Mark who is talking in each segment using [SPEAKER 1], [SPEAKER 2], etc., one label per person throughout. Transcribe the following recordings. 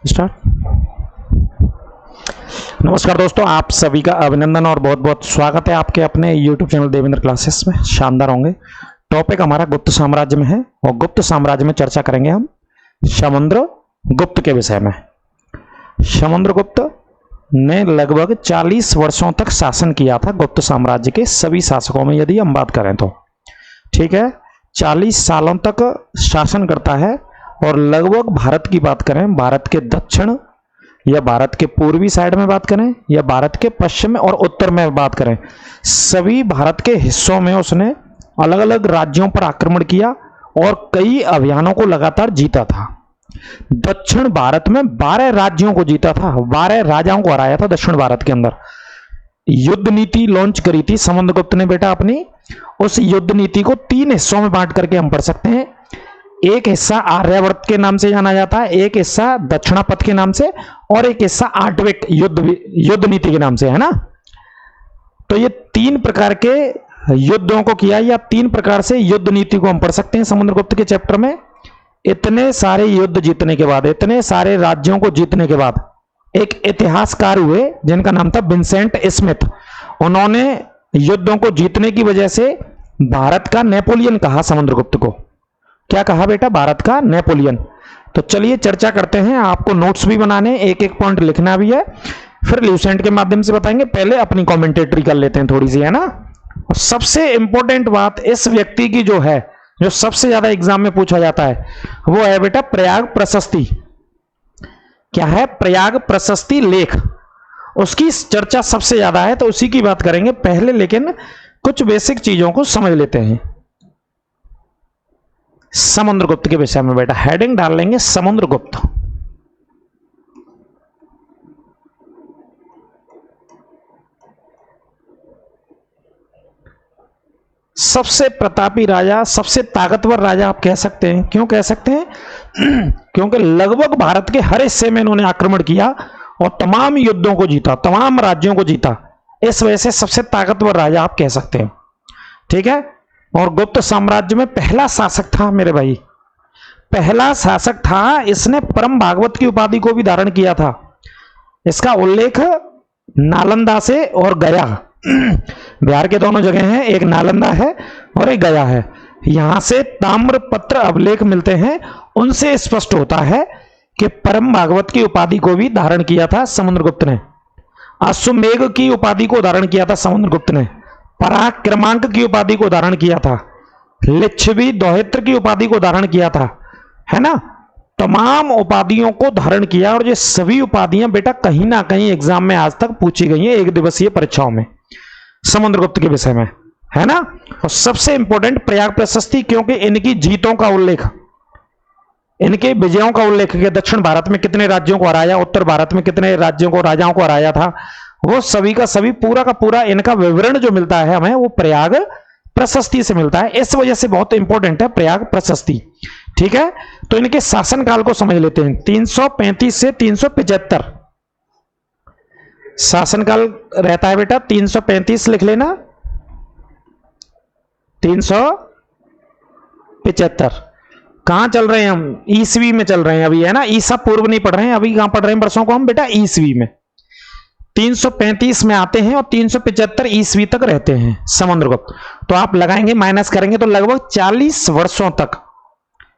[SPEAKER 1] Start. नमस्कार दोस्तों, आप सभी का अभिनंदन और बहुत बहुत स्वागत है आपके अपने YouTube चैनल देवेंद्र क्लासेस में। शानदार होंगे। टॉपिक हमारा गुप्त साम्राज्य में है और गुप्त साम्राज्य में चर्चा करेंगे हम समुद्र गुप्त के विषय में। समुद्रगुप्त ने लगभग 40 वर्षों तक शासन किया था गुप्त साम्राज्य के सभी शासकों में, यदि हम बात करें तो। ठीक है, 40 सालों तक शासन करता है और लगभग भारत की बात करें, भारत के दक्षिण या भारत के पूर्वी साइड में बात करें या भारत के पश्चिम और उत्तर में बात करें, सभी भारत के हिस्सों में उसने अलग अलग राज्यों पर आक्रमण किया और कई अभियानों को लगातार जीता था। दक्षिण भारत में 12 राज्यों को जीता था, 12 राजाओं को हराया था दक्षिण भारत के अंदर। युद्ध नीति लॉन्च करी थी समुद्रगुप्त ने बेटा अपनी। उस युद्ध नीति को 3 हिस्सों में बांट करके हम पढ़ सकते हैं। एक हिस्सा आर्यावर्त के नाम से जाना जाता है, एक हिस्सा दक्षिणापथ के नाम से, और एक हिस्सा आठविक युद्ध नीति के नाम से, है ना। तो ये 3 प्रकार के युद्धों को किया, या 3 प्रकार से युद्ध नीति को हम पढ़ सकते हैं समुद्रगुप्त के चैप्टर में। इतने सारे युद्ध जीतने के बाद, इतने सारे राज्यों को जीतने के बाद एक इतिहासकार हुए जिनका नाम था विंसेंट स्मिथ। उन्होंने युद्धों को जीतने की वजह से भारत का नेपोलियन कहा समुद्रगुप्त को। क्या कहा बेटा? भारत का नेपोलियन। तो चलिए चर्चा करते हैं। आपको नोट्स भी बनाने, एक एक पॉइंट लिखना भी है, फिर ल्यूसेंट के माध्यम से बताएंगे। पहले अपनी कमेंटेटरी कर लेते हैं थोड़ी सी, है ना। और सबसे इंपॉर्टेंट बात इस व्यक्ति की जो है, जो सबसे ज्यादा एग्जाम में पूछा जाता है, वो है बेटा प्रयाग प्रशस्ति। क्या है? प्रयाग प्रशस्ति लेख। उसकी चर्चा सबसे ज्यादा है, तो उसी की बात करेंगे पहले। लेकिन कुछ बेसिक चीजों को समझ लेते हैं समुद्रगुप्त के विषय में बेटा। हेडिंग डाल लेंगे समुद्रगुप्त। सबसे प्रतापी राजा, सबसे ताकतवर राजा आप कह सकते हैं। क्यों कह सकते हैं? क्योंकि लगभग भारत के हर हिस्से में इन्होंने आक्रमण किया और तमाम युद्धों को जीता, तमाम राज्यों को जीता। इस वजह से सबसे ताकतवर राजा आप कह सकते हैं। ठीक है। और गुप्त साम्राज्य में पहला शासक था मेरे भाई, पहला शासक था। इसने परम भागवत की उपाधि को भी धारण किया था। इसका उल्लेख नालंदा से और गया, बिहार के दोनों जगह हैं, एक नालंदा है और एक गया है। यहां से ताम्रपत्र अभिलेख मिलते हैं, उनसे स्पष्ट होता है कि परम भागवत की उपाधि को भी धारण किया था समुद्रगुप्त ने। अश्वमेघ की उपाधि को धारण किया था समुद्रगुप्त ने। पराक्रमांक की उपाधि को धारण किया था। लिच्छवी दोहित्र की उपाधि को धारण किया था, है ना। तमाम उपाधियों को धारण किया, और ये सभी उपाधियां बेटा कहीं ना कहीं एग्जाम में आज तक पूछी गई हैं, एक दिवसीय परीक्षाओं में समुद्रगुप्त के विषय में, है ना। और सबसे इंपॉर्टेंट प्रयाग प्रशस्ति, क्योंकि इनकी जीतों का उल्लेख, इनके विजयों का उल्लेख कि दक्षिण भारत में कितने राज्यों को हराया, उत्तर भारत में कितने राज्यों को, राजाओं को हराया था, वो सभी का सभी पूरा का पूरा इनका विवरण जो मिलता है हमें, वो प्रयाग प्रशस्ति से मिलता है। इस वजह से बहुत इंपॉर्टेंट है प्रयाग प्रशस्ति। ठीक है। तो इनके शासनकाल को समझ लेते हैं। 335 से 375 शासनकाल रहता है बेटा। 335 लिख लेना, 375 कहां चल रहे हैं हम? ईसवी में चल रहे हैं अभी, है ना। ईसा पूर्व नहीं पढ़ रहे हैं अभी, कहां पढ़ रहे हैं वर्षों को हम बेटा? ईसवी में। 335 में आते हैं और 375 ईस्वी तक रहते हैं समुद्रगुप्त। तो आप लगाएंगे, माइनस करेंगे तो लगभग 40 वर्षों तक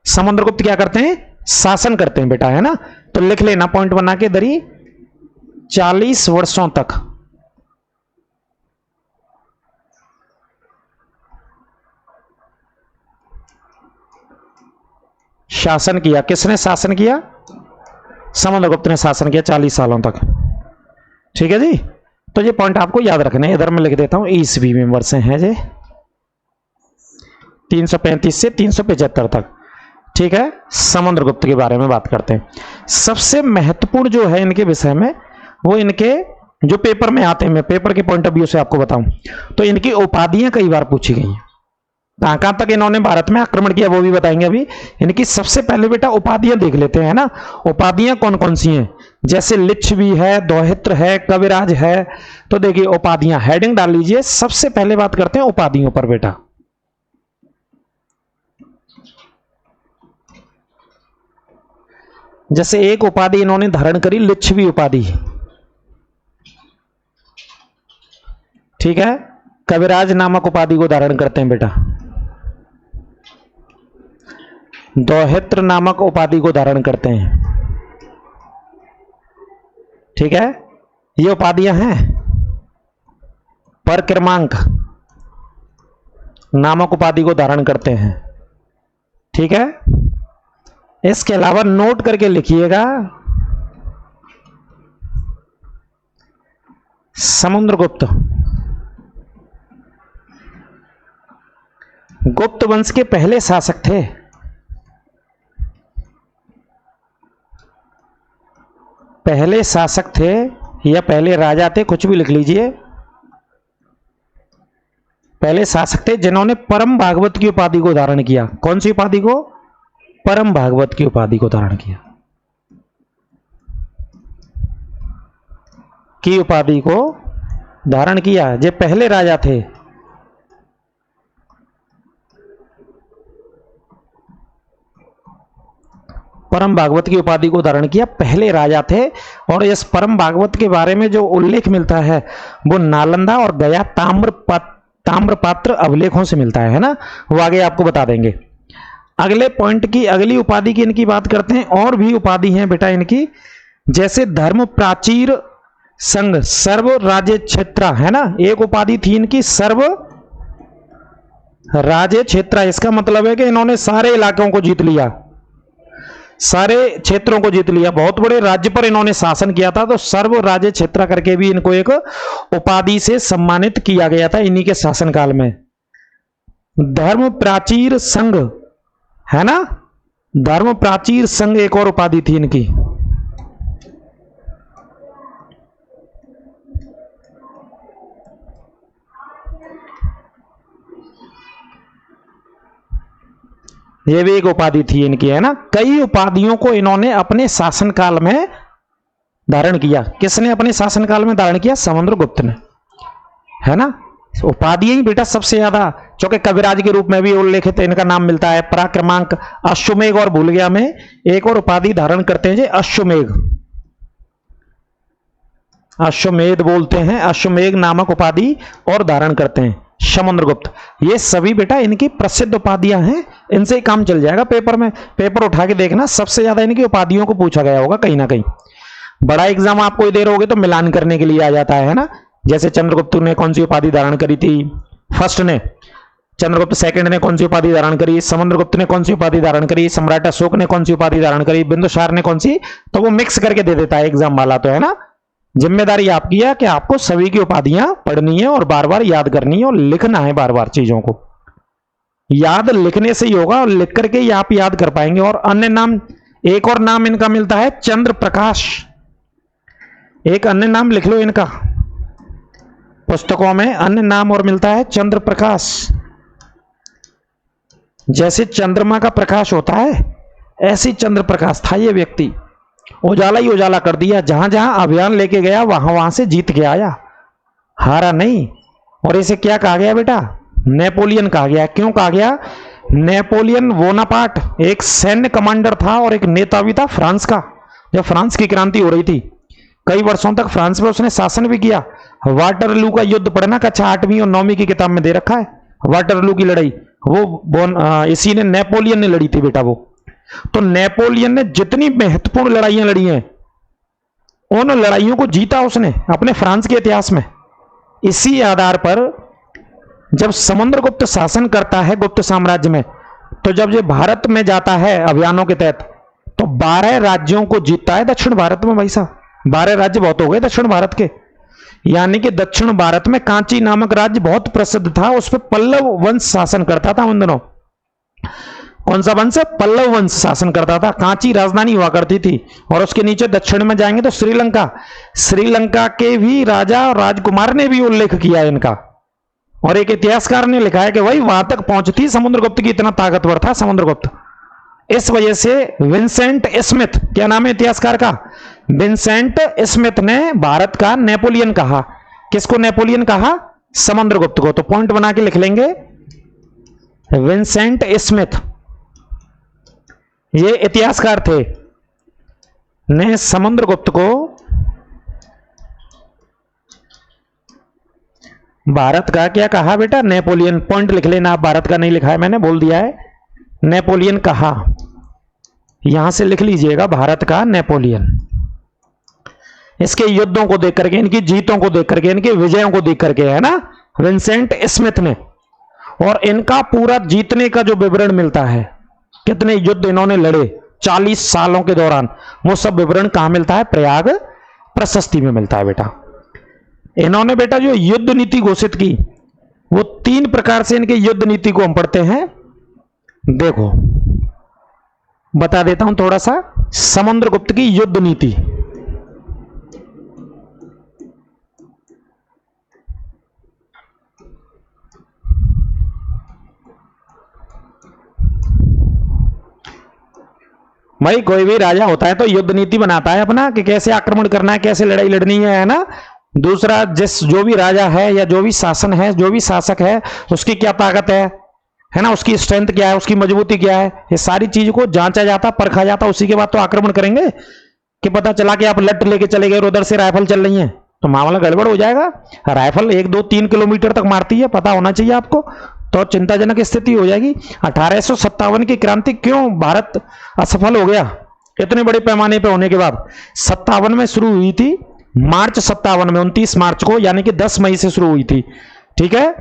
[SPEAKER 1] समुद्रगुप्त क्या करते हैं? शासन करते हैं बेटा, है ना। तो लिख लेना पॉइंट बना के दरी, 40 वर्षों तक शासन किया। किसने शासन किया? समुद्रगुप्त ने शासन किया 40 सालों तक। ठीक है जी। तो ये पॉइंट आपको याद रखना है। इधर मैं लिख देता हूं, ईस्वी में वर्ष हैं जे 335 से 375 तक। ठीक है। समुद्रगुप्त के बारे में बात करते हैं। सबसे महत्वपूर्ण जो है इनके विषय में, वो इनके जो पेपर में आते हैं, मैं पेपर के पॉइंट ऑफ व्यू से आपको बताऊं तो इनकी उपाधियां कई बार पूछी गई हैं। कहां कहां तक इन्होंने भारत में आक्रमण किया वो भी बताएंगे अभी। इनकी सबसे पहले बेटा उपाधियां देख लेते हैं, है ना। उपाधियां कौन कौन सी हैं? जैसे लिच्छवी है, दोहित्र है, कविराज है। तो देखिए उपाधियां, हेडिंग डाल लीजिए। सबसे पहले बात करते हैं उपाधियों पर बेटा। जैसे एक उपाधि इन्होंने धारण करी लिच्छवी उपाधि, ठीक है, कविराज नामक उपाधि को धारण करते हैं बेटा, दौहित्र नामक उपाधि को धारण करते हैं, ठीक है, ये उपाधियां हैं। परक्रमांक नामक उपाधि को धारण करते हैं, ठीक है। इसके अलावा नोट करके लिखिएगा, समुद्रगुप्त, गुप्त वंश के पहले शासक थे। पहले शासक थे या पहले राजा थे, कुछ भी लिख लीजिए। पहले शासक थे जिन्होंने परम भागवत की उपाधि को धारण किया। कौन सी उपाधि को? परम भागवत की उपाधि को धारण किया, की उपाधि को धारण किया। ये पहले राजा थे। परम भागवत की उपाधि को धारण किया, पहले राजा थे। और इस परम भागवत के बारे में जो उल्लेख मिलता है वो नालंदा और गया ताम्रपात्र अभिलेखों से मिलता है ना, वो आगे आपको बता देंगे। अगले पॉइंट की, अगली उपाधि की इनकी बात करते हैं। और भी उपाधि हैं बेटा इनकी, जैसे धर्म प्राचीर संघ सर्व राज्य क्षेत्र, है ना, एक उपाधि थी इनकी सर्व राज्य क्षेत्र। इसका मतलब है कि इन्होंने सारे इलाकों को जीत लिया, सारे क्षेत्रों को जीत लिया, बहुत बड़े राज्य पर इन्होंने शासन किया था। तो सर्व राज्य क्षेत्र करके भी इनको एक उपाधि से सम्मानित किया गया था इन्हीं के शासनकाल में। धर्म प्राचीर संघ, है ना, धर्म प्राचीर संघ एक और उपाधि थी इनकी। ये भी एक उपाधि थी इनकी, है ना। कई उपाधियों को इन्होंने अपने शासनकाल में धारण किया। किसने अपने शासनकाल में धारण किया? समुद्रगुप्त ने, है ना। उपाधियां ही बेटा सबसे ज्यादा, चूंकि कविराज के रूप में भी उल्लेखित इनका नाम मिलता है। पराक्रमांक, अश्वमेघ और भूल गया में एक और उपाधि धारण करते हैं, अश्वमेघ, अश्वमेध बोलते हैं, अश्वमेघ नामक उपाधि और धारण करते हैं समुद्रगुप्त। ये सभी बेटा इनकी प्रसिद्ध उपाधियां हैं, इनसे ही काम चल जाएगा पेपर में। पेपर उठा के देखना, सबसे ज्यादा इनकी उपाधियों को पूछा गया होगा कहीं ना कहीं। बड़ा एग्जाम आपको दे रहोगे तो मिलान करने के लिए आ जाता है ना। जैसे चंद्रगुप्त ने कौन सी उपाधि धारण करी थी, फर्स्ट ने, चंद्रगुप्त सेकंड ने कौन सी उपाधि धारण करी, समुद्रगुप्त ने कौन सी उपाधि धारण करी, सम्राट अशोक ने कौन सी उपाधि धारण करी, बिंदुसार ने कौन सी, तो वो मिक्स करके दे देता है एग्जाम वाला, तो है ना। जिम्मेदारी आपकी है कि आपको सभी की उपाधियां पढ़नी है और बार बार याद करनी है और लिखना है बार बार चीजों को। याद लिखने से ही होगा और लिख करके ही आप याद कर पाएंगे। और अन्य नाम, एक और नाम इनका मिलता है चंद्र प्रकाश। एक अन्य नाम लिख लो इनका, पुस्तकों में अन्य नाम और मिलता है चंद्र प्रकाश। जैसे चंद्रमा का प्रकाश होता है ऐसी चंद्र प्रकाश था ये व्यक्ति। उजाला ही उजाला कर दिया, जहां जहां अभियान लेके गया वहां वहां से जीत के आया, हारा नहीं। और इसे क्या कहा गया बेटा? नेपोलियन कहा गया। क्यों कहा गया? नेपोलियन बोनापार्ट एक सैन्य कमांडर था और एक नेता भी था फ्रांस का। जब फ्रांस की क्रांति हो रही थी, कई वर्षों तक फ्रांस में उसने शासन भी किया। वाटरलू का युद्ध पढ़ना, कक्षा 8वीं और 9वीं की किताब में दे रखा है। वाटरलू की लड़ाई वो इसी ने, नेपोलियन ने लड़ी थी बेटा वो। तो नेपोलियन ने जितनी महत्वपूर्ण लड़ाइयां लड़ी हैं, उन लड़ाइयों को जीता उसने अपने फ्रांस के इतिहास में। इसी आधार पर जब समुद्रगुप्त शासन करता है गुप्त साम्राज्य में, तो जब ये भारत में जाता है अभियानों के तहत, तो 12 राज्यों को जीतता है दक्षिण भारत में। भाई साहब 12 राज्य बहुत हो गए दक्षिण भारत के। यानी कि दक्षिण भारत में कांची नामक राज्य बहुत प्रसिद्ध था, उस पर पल्लव वंश शासन करता था उन दिनों। कौन सा वंश? पल्लव वंश शासन करता था। कांची राजधानी हुआ करती थी। और उसके नीचे दक्षिण में जाएंगे तो श्रीलंका, श्रीलंका के भी राजा और राजकुमार ने भी उल्लेख किया है इनका। और एक इतिहासकार ने लिखा है कि भाई वहां तक पहुंचती समुद्रगुप्त की, इतना ताकतवर था समुद्रगुप्त। इस वजह से विंसेंट स्मिथ, क्या नाम है इतिहासकार का? विंसेंट स्मिथ ने भारत का नेपोलियन कहा। किसको नेपोलियन कहा? समुद्रगुप्त को। तो पॉइंट बना के लिख लेंगे, विंसेंट स्मिथ, ये इतिहासकार थे। ने समुद्रगुप्त को भारत का क्या कहा बेटा? नेपोलियन। पॉइंट लिख लेना आप, भारत का नहीं लिखा है मैंने, बोल दिया है नेपोलियन कहा। यहां से लिख लीजिएगा भारत का नेपोलियन। इसके युद्धों को देख करके, इनकी जीतों को देख करके, इनके विजयों को देख करके, है ना, विंसेंट स्मिथ ने। और इनका पूरा जीतने का जो विवरण मिलता है, कितने युद्ध इन्होंने लड़े 40 सालों के दौरान, वो सब विवरण कहां मिलता है? प्रयाग प्रशस्ति में मिलता है बेटा। इन्होंने बेटा जो युद्ध नीति घोषित की, वो 3 प्रकार से इनके युद्ध नीति को हम पढ़ते हैं। देखो बता देता हूं थोड़ा सा। समुद्रगुप्त की युद्ध नीति, भाई कोई भी राजा होता है तो युद्ध नीति बनाता है अपना, कि कैसे आक्रमण करना है, कैसे लड़ाई लड़नी है ना। दूसरा, जो भी राजा है या जो भी शासन है, जो भी शासक है, उसकी क्या ताकत है ना, उसकी स्ट्रेंथ क्या है, उसकी मजबूती क्या है, ये सारी चीज को जांचा जाता, परखा जाता, उसी के बाद तो आक्रमण करेंगे। कि पता चला कि आप लट लेके चले गए और उधर से राइफल चल रही है तो मामला गड़बड़ हो जाएगा। राइफल 1, 2, 3 किलोमीटर तक मारती है, पता होना चाहिए आपको, तो चिंताजनक स्थिति हो जाएगी। 1857 की क्रांति क्यों भारत असफल हो गया इतने बड़े पैमाने पे होने के बाद? 57 में शुरू हुई थी, मार्च 57 में, 29 मार्च को, यानी कि 10 मई से शुरू हुई थी। ठीक है,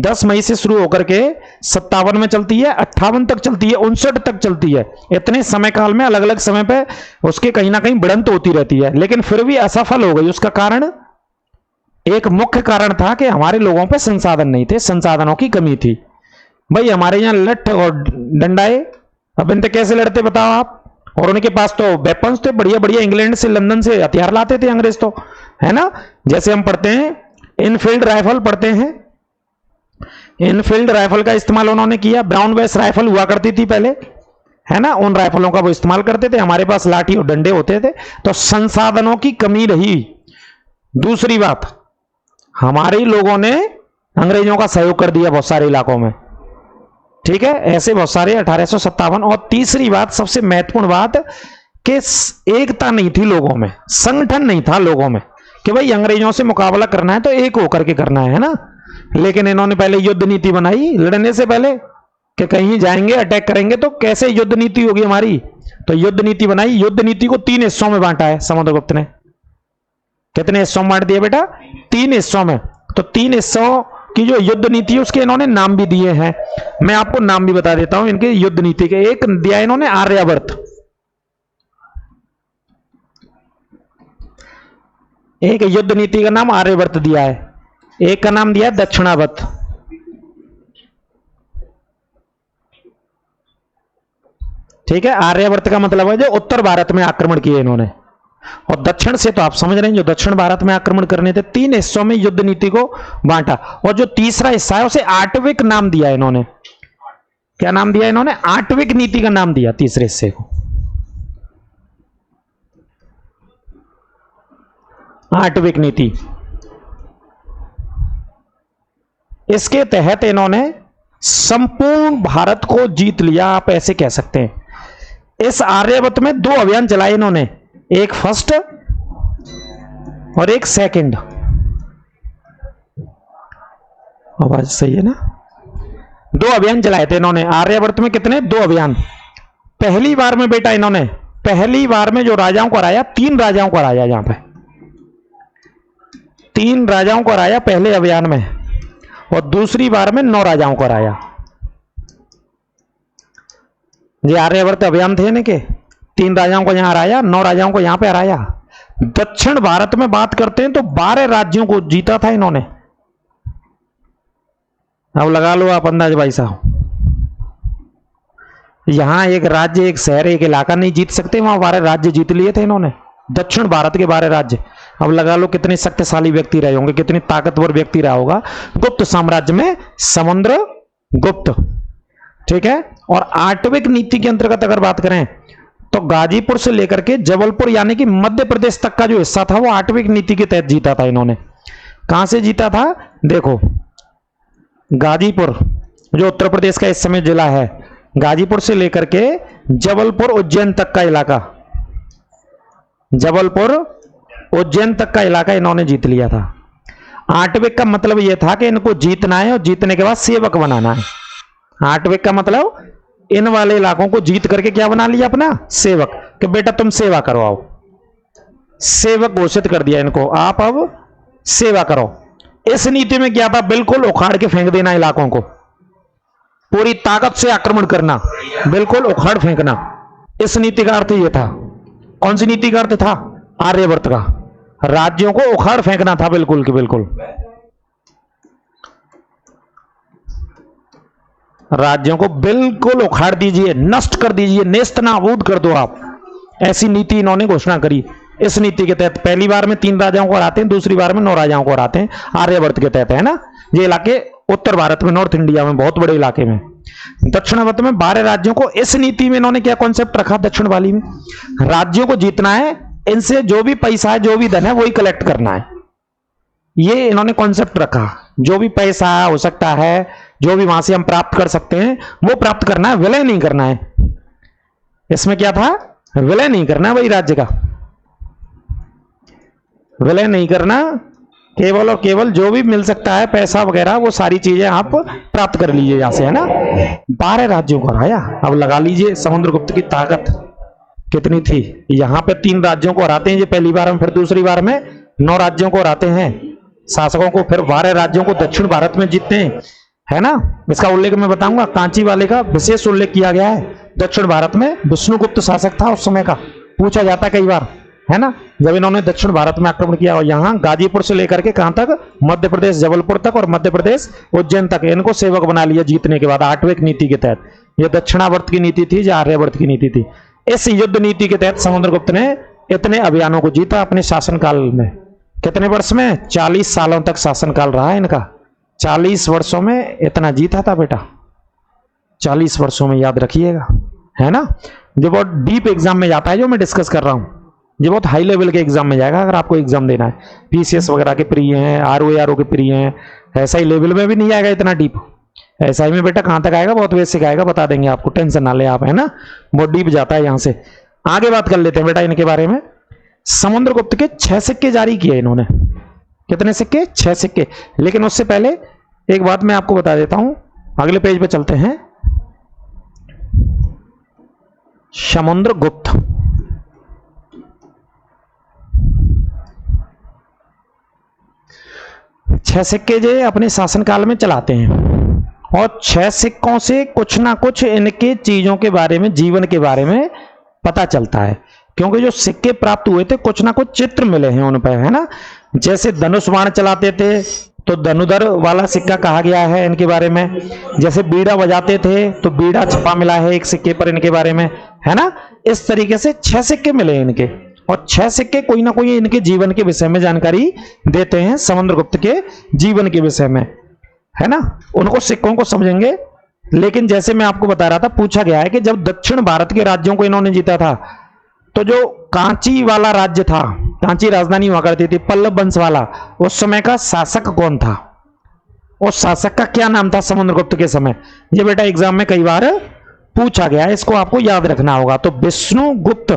[SPEAKER 1] 10 मई से शुरू होकर के 57 में चलती है, 58 तक चलती है, 59 तक चलती है। इतने समय काल में अलग अलग समय पे उसके कहीं ना कहीं बढ़ंत होती रहती है, लेकिन फिर भी असफल हो गई। उसका कारण, एक मुख्य कारण था कि हमारे लोगों पे संसाधन नहीं थे, संसाधनों की कमी थी। भाई हमारे यहां लठ और डंडाए, अब इनसे कैसे लड़ते बताओ आप? और उनके पास तो वेपन्स थे बढ़िया बढ़िया, इंग्लैंड से, लंदन से हथियार लाते थे अंग्रेज तो, है ना। जैसे हम पढ़ते हैं इनफील्ड राइफल, पढ़ते हैं इनफील्ड राइफल का इस्तेमाल उन्होंने किया। ब्राउन बेस राइफल हुआ करती थी पहले, है ना, उन राइफलों का वो इस्तेमाल करते थे। हमारे पास लाठी और डंडे होते थे, तो संसाधनों की कमी रही। दूसरी बात, हमारे लोगों ने अंग्रेजों का सहयोग कर दिया बहुत सारे इलाकों में। ठीक है, ऐसे बहुत सारे 1857। और तीसरी बात, सबसे महत्वपूर्ण बात, कि एकता नहीं थी लोगों में, संगठन नहीं था लोगों में, कि भाई अंग्रेजों से मुकाबला करना है तो एक होकर के करना है ना। लेकिन इन्होंने पहले युद्ध नीति बनाई लड़ने से पहले, कि कहीं जाएंगे अटैक करेंगे तो कैसे युद्ध नीति होगी हमारी, तो युद्ध नीति बनाई। युद्ध नीति को 3 हिस्सों में बांटा है समुद्रगुप्त ने। कितने हिस्सों में बांट दिया बेटा? 3 हिस्सों में। तो 3 हिस्सों की जो युद्ध नीति है उसके इन्होंने नाम भी दिए हैं। मैं आपको नाम भी बता देता हूं इनके युद्ध नीति के। एक दिया इन्होंने आर्यावर्त, एक युद्ध नीति का नाम आर्यावर्त दिया है, एक का नाम दिया दक्षिणावर्त। ठीक है, आर्यावर्त का मतलब है जो उत्तर भारत में आक्रमण किए इन्होंने, और दक्षिण से तो आप समझ रहे हैं जो दक्षिण भारत में आक्रमण करने थे। 3 हिस्सों में युद्ध नीति को बांटा, और जो तीसरा हिस्सा है उसे आटविक नाम दिया इन्होंने। क्या नाम दिया इन्होंने? आटविक नीति का नाम दिया तीसरे हिस्से को, आटविक नीति। इसके तहत इन्होंने संपूर्ण भारत को जीत लिया, आप ऐसे कह सकते हैं। इस आर्यावर्त में 2 अभियान चलाए इन्होंने, एक फर्स्ट और एक सेकंड। आवाज सही है ना? 2 अभियान चलाए थे इन्होंने आर्यावर्त में। कितने? 2 अभियान। पहली बार में बेटा इन्होंने, पहली बार में जो राजाओं को हराया, 3 राजाओं को हराया, यहां पे 3 राजाओं को हराया पहले अभियान में, और दूसरी बार में 9 राजाओं को हराया। ये आर्यावर्त अभियान थे इनके। 3 राजाओं को यहां हराया, 9 राजाओं को यहां पे हराया। दक्षिण भारत में बात करते हैं तो 12 राज्यों को जीता था इन्होंने। अब लगा लो आप अंदाज भाई साहब, यहां एक राज्य, एक शहर, एक इलाका नहीं जीत सकते, वहां 12 राज्य जीत लिए थे इन्होंने, दक्षिण भारत के 12 राज्य। अब लगा लो कितने शक्तिशाली व्यक्ति रहे होंगे, कितने ताकतवर व्यक्ति रहा होगा गुप्त साम्राज्य में समुद्रगुप्त। ठीक है, और आटविक नीति के अंतर्गत अगर बात करें तो गाजीपुर से लेकर के जबलपुर यानी कि मध्य प्रदेश तक का जो हिस्सा था वो आटविक नीति के तहत जीता था इन्होंने। कहां से जीता था? देखो, गाजीपुर जो उत्तर प्रदेश का इस समय जिला है, गाजीपुर से लेकर के जबलपुर उज्जैन तक का इलाका, जबलपुर, उज्जैन तक का इलाका इन्होंने जीत लिया था। आठविक का मतलब यह था कि इनको जीतना है और जीतने के बाद सेवक बनाना है। आठविक का मतलब इन वाले इलाकों को जीत करके क्या बना लिया अपना सेवक, कि बेटा तुम सेवा करो, आओ। सेवक घोषित कर दिया इनको, आप अब सेवा करो। इस नीति में क्या था, बिल्कुल उखाड़ के फेंक देना इलाकों को, पूरी ताकत से आक्रमण करना, बिल्कुल उखाड़ फेंकना। इस नीति का अर्थ यह था। कौन सी नीति का अर्थ था? आर्यवर्त का। राज्यों को उखाड़ फेंकना था बिल्कुल कि बिल्कुल। राज्यों को बिल्कुल उखाड़ दीजिए, नष्ट कर दीजिए, नेस्त नाबूद कर दो आप। ऐसी नीति इन्होंने घोषणा करी। इस नीति के तहत पहली बार में 3 राजाओं को हराते हैं, दूसरी बार में 9 राजाओं को हराते हैं, आर्यवर्त के तहत, है ना। ये इलाके उत्तर भारत में, नॉर्थ इंडिया में, बहुत बड़े इलाके में। दक्षिणावर्त में 12 राज्यों को इस नीति में इन्होंने क्या कॉन्सेप्ट रखा, दक्षिण वाली में राज्यों को जीतना है, इनसे जो भी पैसा है, जो भी धन है, वही कलेक्ट करना है। ये इन्होंने कॉन्सेप्ट रखा। जो भी पैसा हो सकता है, जो भी वहां से हम प्राप्त कर सकते हैं, वो प्राप्त करना है, विलय नहीं करना है। इसमें क्या था, विलय नहीं करना, वही राज्य का विलय नहीं करना, केवल और केवल जो भी मिल सकता है पैसा वगैरह, वो सारी चीजें आप प्राप्त कर लीजिए यहां से, है ना। 12 राज्यों को हराया। अब लगा लीजिए समुद्रगुप्त की ताकत कितनी थी। यहां पे 3 राज्यों को हराते हैं ये पहली बार में, फिर दूसरी बार में 9 राज्यों को हराते हैं शासकों को, फिर 12 राज्यों को दक्षिण भारत में जीतते हैं, है ना। इसका उल्लेख मैं बताऊंगा, कांची वाले का विशेष उल्लेख किया गया है। दक्षिण भारत में विष्णुगुप्त शासक था उस समय का, पूछा जाता कई बार, है ना, जब इन्होंने दक्षिण भारत में आक्रमण किया। और यहां गाजीपुर से लेकर के कहां तक, मध्य प्रदेश जबलपुर तक और मध्य प्रदेश उज्जैन तक, इनको सेवक बना लिया जीतने के बाद, आठवीं नीति के तहत। यह दक्षिणावर्त की नीति थी, या आर्यावर्त की नीति थी। इस युद्ध नीति के तहत समुद्रगुप्त ने इतने अभियानों को जीता अपने शासनकाल में। कितने वर्ष में? 40 सालों तक शासनकाल रहा है इनका। 40 वर्षों में इतना जीता था बेटा, 40 वर्षों में, याद रखिएगा, है ना। जो बहुत डीप एग्जाम में जाता है, जो मैं डिस्कस कर रहा हूं, ये बहुत हाई लेवल के एग्जाम में जाएगा। अगर आपको एग्जाम देना है, पीसीएस वगैरह के प्री हैं, आरओ के प्री हैं, ऐसा ही लेवल में भी नहीं आएगा इतना डीप। ऐसा ही में बेटा कहां तक आएगा, बहुत बेसिक आएगा, बता देंगे आपको, टेंशन ना ले आप, है ना। बहुत डीप जाता है यहां से। आगे बात कर लेते हैं बेटा इनके बारे में। समुद्रगुप्त के 6 सिक्के जारी किए इन्होंने। कितने सिक्के? 6 सिक्के। लेकिन उससे पहले एक बात मैं आपको बता देता हूं, अगले पेज पे चलते हैं। समुद्रगुप्त 6 सिक्के जो अपने शासनकाल में चलाते हैं, और 6 सिक्कों से कुछ ना कुछ इनके चीजों के बारे में, जीवन के बारे में पता चलता है। क्योंकि जो सिक्के प्राप्त हुए थे, कुछ ना कुछ चित्र मिले हैं उन पर, है ना। जैसे धनुष बाण चलाते थे तो धनुधर वाला सिक्का कहा गया है इनके बारे में। जैसे बीड़ा बजाते थे तो बीड़ा छपा मिला है एक सिक्के पर इनके बारे में, है ना। इस तरीके से 6 सिक्के मिले इनके, और 6 सिक्के कोई ना कोई इनके जीवन के विषय में जानकारी देते हैं, समुद्रगुप्त के जीवन के विषय में, है ना। उनको सिक्कों को समझेंगे। लेकिन जैसे मैं आपको बता रहा था, पूछा गया है कि जब दक्षिण भारत के राज्यों को इन्होंने जीता था, तो जो कांची वाला राज्य था, कांची राजधानी हुआ करती थी, पल्लव वंश वाला, उस समय का शासक कौन था? उस शासक का क्या नाम था समुद्रगुप्त के समय? ये बेटा एग्जाम में कई बार पूछा गया है, इसको आपको याद रखना होगा। तो विष्णुगुप्त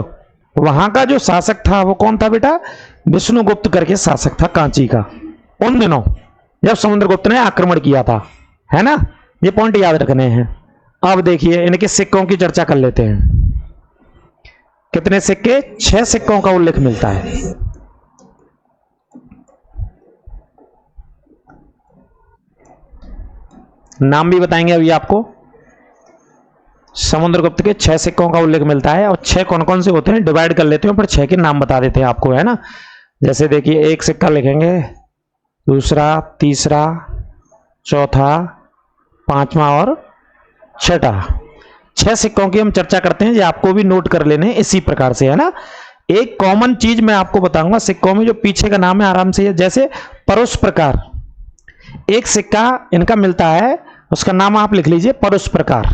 [SPEAKER 1] वहां का जो शासक था वो कौन था बेटा? विष्णुगुप्त करके शासक था कांची का, उन दिनों जब समुद्रगुप्त ने आक्रमण किया था, है ना। ये पॉइंट याद रखने हैं। अब देखिए इनके सिक्कों की चर्चा कर लेते हैं। कितने सिक्के? 6 सिक्कों का उल्लेख मिलता है। नाम भी बताएंगे अभी आपको। समुद्रगुप्त के 6 सिक्कों का उल्लेख मिलता है, और 6 कौन कौन से होते हैं डिवाइड कर लेते हैं, फिर 6 के नाम बता देते हैं आपको, है ना। जैसे देखिए, एक सिक्का लिखेंगे, दूसरा, तीसरा, चौथा, पांचवा और छठा। 6 सिक्कों की हम चर्चा करते हैं, ये आपको भी नोट कर लेने इसी प्रकार से, है ना। एक कॉमन चीज मैं आपको बताऊंगा सिक्कों में, जो पीछे का नाम है आराम से, जैसे परुष प्रकार। एक सिक्का इनका मिलता है, उसका नाम आप लिख लीजिए, परुष प्रकार।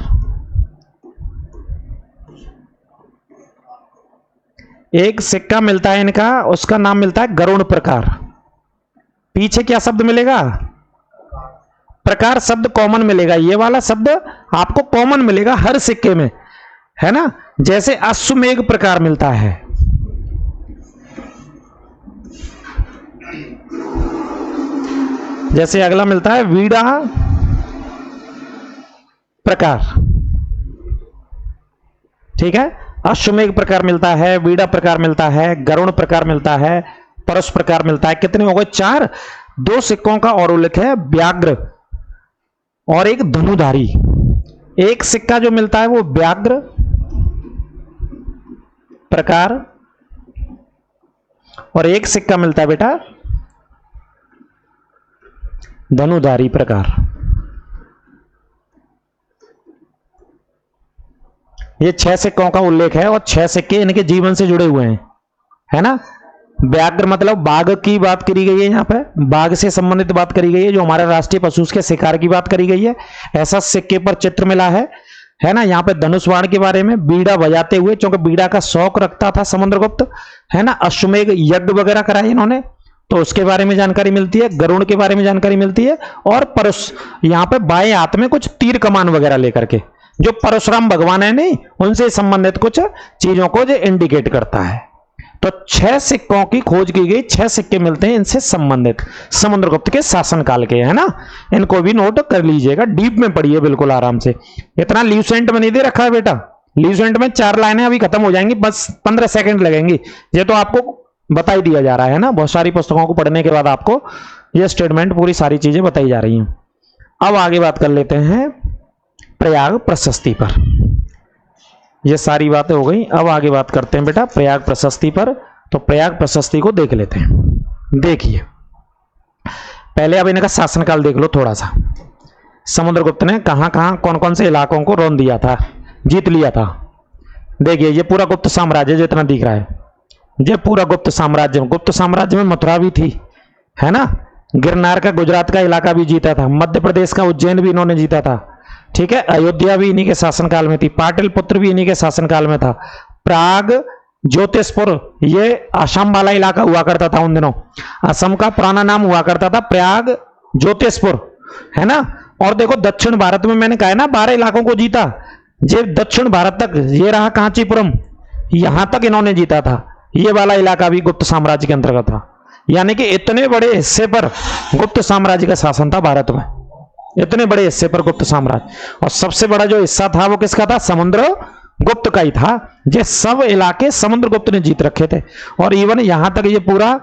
[SPEAKER 1] एक सिक्का मिलता है इनका, उसका नाम मिलता है गरुड़ प्रकार। पीछे क्या शब्द मिलेगा? प्रकार शब्द कॉमन मिलेगा। ये वाला शब्द आपको कॉमन मिलेगा हर सिक्के में, है ना। जैसे अश्वमेघ प्रकार मिलता है, जैसे अगला मिलता है वीड़ा प्रकार, ठीक है। अश्वमेघ प्रकार मिलता है, वीड़ा प्रकार मिलता है, गरुण प्रकार मिलता है, परस प्रकार मिलता है। कितने हो गए? 4। 2 सिक्कों का और उल्लेख है, व्याघ्र और एक धनुधारी। एक सिक्का जो मिलता है वो व्याघ्र प्रकार और एक सिक्का मिलता है बेटा धनुधारी प्रकार। ये 6 सिक्कों का उल्लेख है और 6 सिक्के इनके जीवन से जुड़े हुए हैं, है ना। व्याघ्र मतलब बाघ की बात करी गई है, यहां पे बाघ से संबंधित बात करी गई है, जो हमारे राष्ट्रीय पशु उसके शिकार की बात करी गई है, ऐसा सिक्के पर चित्र मिला है ना। यहाँ पे धनुष बाण के बारे में, बीड़ा बजाते हुए, क्योंकि बीड़ा का शौक रखता था समुद्रगुप्त, है ना। अश्वमेघ यज्ञ वगैरह कराए इन्होंने, तो उसके बारे में जानकारी मिलती है। गरुण के बारे में जानकारी मिलती है। और परश, यहाँ पे बाएं हाथ में कुछ तीर कमान वगैरह लेकर के, जो परशुराम भगवान है नहीं, उनसे संबंधित कुछ चीजों को जो इंडिकेट करता है। तो 6 सिक्कों की खोज की गई, 6 सिक्के मिलते हैं इनसे संबंधित, समुद्रगुप्त के शासनकाल के, है ना। इनको भी नोट कर लीजिएगा, डीप में पढ़िए बिल्कुल आराम से। इतना ल्यूसेंट में नहीं दे रखा है बेटा, ल्यूसेंट में 4 लाइनें अभी खत्म हो जाएंगी, बस 15 सेकंड लगेंगी। ये तो आपको बता ही दिया जा रहा है ना, बहुत सारी पुस्तकों को पढ़ने के बाद आपको ये स्टेटमेंट पूरी सारी चीजें बताई जा रही हैं। अब आगे बात कर लेते हैं प्रयाग प्रशस्ति पर। ये सारी बातें हो गई, अब आगे बात करते हैं बेटा प्रयाग प्रशस्ति पर। तो प्रयाग प्रशस्ति को देख लेते हैं। देखिए पहले अब इनका शासनकाल देख लो थोड़ा सा। समुद्रगुप्त ने कहां कहां कौन कौन से इलाकों को रौंद दिया था, जीत लिया था। देखिए ये पूरा गुप्त साम्राज्य जितना दिख रहा है, ये पूरा गुप्त साम्राज्य में मथुरा भी थी, है ना। गिरनार का, गुजरात का इलाका भी जीता था, मध्य प्रदेश का उज्जैन भी इन्होंने जीता था, ठीक है। अयोध्या भी इन्हीं के शासनकाल में थी, पाटलिपुत्र भी इन्हीं के शासनकाल में था। प्राग, ज्योतिषपुर, ये असम वाला इलाका हुआ करता था उन दिनों, असम का पुराना नाम हुआ करता था प्रयाग ज्योतिषपुर, है ना। और देखो दक्षिण भारत में मैंने कहा है ना 12 इलाकों को जीता, ये दक्षिण भारत तक, ये रहा कांचीपुरम, यहां तक इन्होंने जीता था। ये वाला इलाका भी गुप्त साम्राज्य के अंतर्गत था, यानी कि इतने बड़े हिस्से पर गुप्त साम्राज्य का शासन था भारत में, इतने बड़े हिस्से पर गुप्त साम्राज्य। और सबसे बड़ा जो हिस्सा था वो किसका था? समुद्रगुप्त का ही था। ये सब इलाके समुद्रगुप्त ने जीत रखे थे। और इवन यहां तक ये पूरा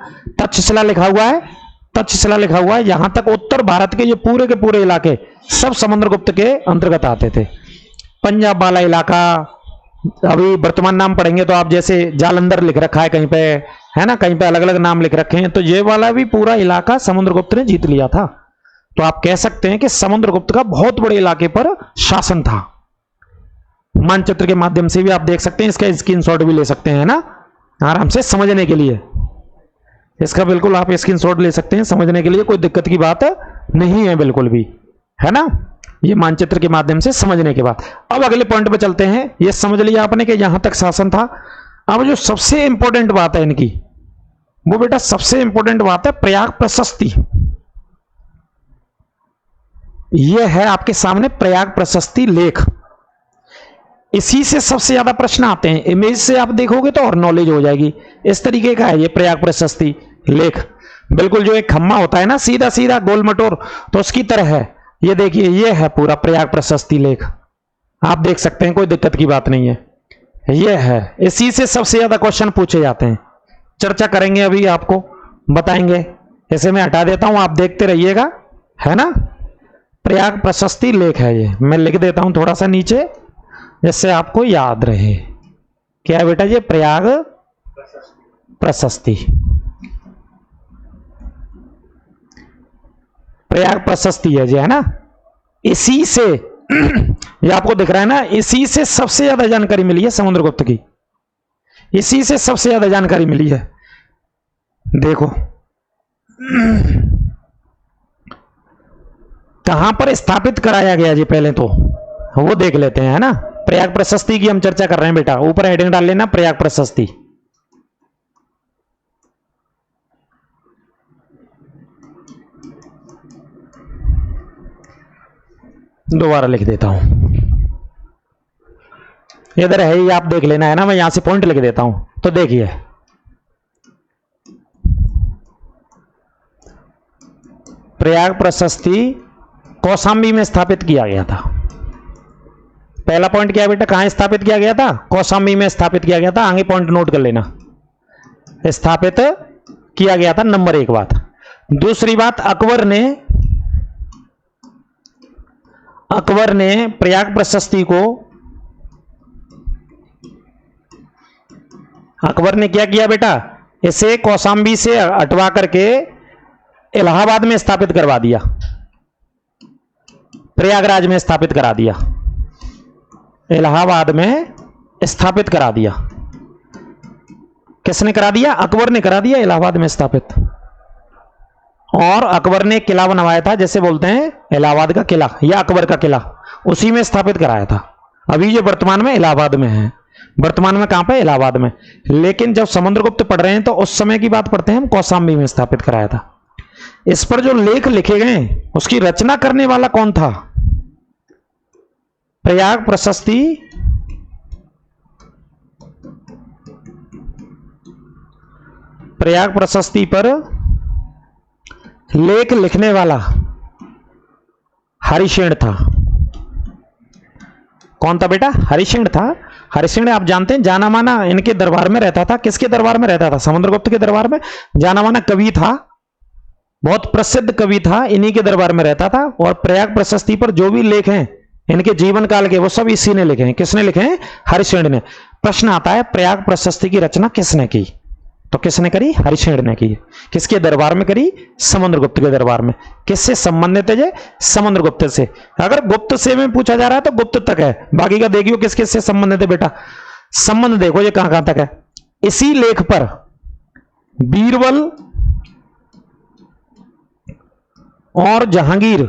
[SPEAKER 1] तक्षशिला लिखा हुआ है, तक्षशिला लिखा हुआ है, यहां तक उत्तर भारत के ये पूरे के पूरे इलाके सब समुद्रगुप्त के अंतर्गत आते थे। पंजाब वाला इलाका, अभी वर्तमान नाम पढ़ेंगे तो आप, जैसे जालंधर लिख रखा है कहीं पे, है ना, कहीं पे अलग अलग नाम लिख रखे हैं, तो ये वाला भी पूरा इलाका समुद्रगुप्त ने जीत लिया था। तो आप कह सकते हैं कि समुद्रगुप्त का बहुत बड़े इलाके पर शासन था। मानचित्र के माध्यम से भी आप देख सकते हैं, इसका स्क्रीनशॉट भी ले सकते हैं ना, आराम से समझने के लिए। इसका बिल्कुल आप स्क्रीनशॉट ले सकते हैं समझने के लिए, कोई दिक्कत की बात नहीं है बिल्कुल भी, है ना। ये मानचित्र के माध्यम से समझने के बाद अब अगले पॉइंट पे चलते हैं। ये समझ लिया आपने कि यहां तक शासन था। अब जो सबसे इंपॉर्टेंट बात है इनकी, वो बेटा सबसे इंपॉर्टेंट बात है प्रयाग प्रशस्ति। यह है आपके सामने प्रयाग प्रशस्ति लेख। इसी से सबसे ज्यादा प्रश्न आते हैं, इमेज से आप देखोगे तो और नॉलेज हो जाएगी। इस तरीके का है ये प्रयाग प्रशस्ति लेख, बिल्कुल जो एक खम्मा होता है ना सीधा सीधा गोल मटोर, तो उसकी तरह है। ये देखिए ये है पूरा प्रयाग प्रशस्ति लेख, आप देख सकते हैं, कोई दिक्कत की बात नहीं है। ये है, इसी से सबसे ज्यादा क्वेश्चन पूछे जाते हैं। चर्चा करेंगे, अभी आपको बताएंगे। इसे मैं हटा देता हूं, आप देखते रहिएगा, है ना। प्रयाग प्रशस्ति लेख है ये, मैं लिख देता हूं थोड़ा सा नीचे जिससे आपको याद रहे। क्या है बेटा? ये प्रयाग प्रशस्ति, प्रयाग प्रशस्ति है जी, है ना। इसी से ये आपको दिख रहा है ना, इसी से सबसे ज्यादा जानकारी मिली है समुद्रगुप्त की, इसी से सबसे ज्यादा जानकारी मिली है। देखो कहां पर स्थापित कराया गया जी, पहले तो वो देख लेते हैं, है ना। प्रयाग प्रशस्ति की हम चर्चा कर रहे हैं बेटा, ऊपर हेडिंग डाल लेना प्रयाग प्रशस्ति। दोबारा लिख देता हूं, इधर है ही, आप देख लेना, है ना। मैं यहां से पॉइंट लिख देता हूं, तो देखिए प्रयाग प्रशस्ति कौशाम्बी में स्थापित किया गया था। पहला पॉइंट क्या है बेटा, कहां स्थापित किया गया था? कौशाम्बी में स्थापित किया गया था। आगे पॉइंट नोट कर लेना, स्थापित किया गया था, नंबर 1 बात। दूसरी बात, अकबर ने प्रयाग प्रशस्ति को, अकबर ने क्या किया बेटा, इसे कौशाम्बी से हटवा करके इलाहाबाद में स्थापित करवा दिया, प्रयागराज में स्थापित करा दिया, इलाहाबाद में स्थापित करा दिया। किसने करा दिया? अकबर ने करा दिया इलाहाबाद में स्थापित। और अकबर ने किला बनवाया था, जैसे बोलते हैं इलाहाबाद का किला या अकबर का किला, उसी में स्थापित कराया था। अभी ये वर्तमान में इलाहाबाद में है। वर्तमान में कहां पे? इलाहाबाद में। लेकिन जब समुद्रगुप्त पढ़ रहे हैं तो उस समय की बात पढ़ते हैं हम, कौशाम्बी में स्थापित कराया था। इस पर जो लेख लिखे गए उसकी रचना करने वाला कौन था? प्रयाग प्रशस्ति पर लेख लिखने वाला हरिशेन था। कौन था बेटा? हरिशेन था। हरिशेन आप जानते हैं, जाना माना इनके दरबार में रहता था। किसके दरबार में रहता था? समुद्रगुप्त के दरबार में। जाना माना कवि था, बहुत प्रसिद्ध कवि था, इन्हीं के दरबार में रहता था। और प्रयाग प्रशस्ति पर जो भी लेख हैं इनके जीवन काल के, वो सब इसी ने लिखे हैं। किसने लिखे हैं? हरिशेन ने। प्रश्न आता है, प्रयाग प्रशस्ति की रचना किसने की? तो किसने करी? हरिशेन ने की। किसके दरबार में करी? समुद्रगुप्त के दरबार में। किससे संबंधित है ये? समुद्रगुप्त से। अगर गुप्त से में पूछा जा रहा है तो गुप्त तक है, बाकी का देखियो किस किस से संबंधित है बेटा। संबंध देखो ये कहां कहां तक है। इसी लेख पर बीरबल और जहांगीर,